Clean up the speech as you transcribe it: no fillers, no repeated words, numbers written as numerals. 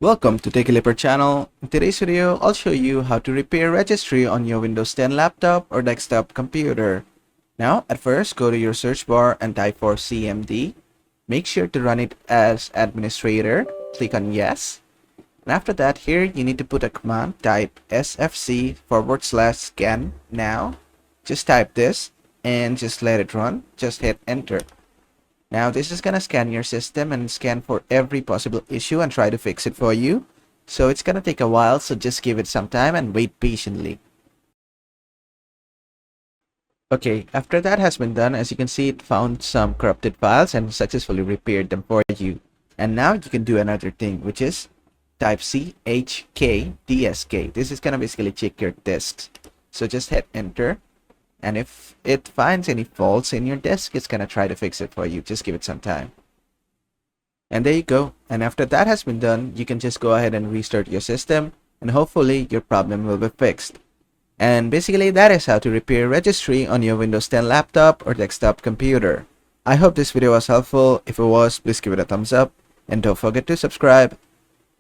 Welcome to Take a Leaper channel. In today's video, I'll show you how to repair Registry on your Windows 10 laptop or desktop computer. Now, at first, go to your search bar and type for CMD. Make sure to run it as administrator. Click on yes. And after that, here you need to put a command. Type sfc/scan now. Just type this and just let it run. Just hit enter. Now this is gonna scan your system and scan for every possible issue and try to fix it for you. So it's gonna take a while, so just give it some time and wait patiently. Okay, after that has been done, as you can see, it found some corrupted files and successfully repaired them for you. And now you can do another thing, which is type chkdsk. This is gonna basically check your disks. So just hit enter. And if it finds any faults in your disk, it's gonna try to fix it for you. Just give it some time. And there you go. And after that has been done, you can just go ahead and restart your system, and hopefully your problem will be fixed. And basically that is how to repair Registry on your Windows 10 laptop or desktop computer. I hope this video was helpful. If it was, please give it a thumbs up and don't forget to subscribe.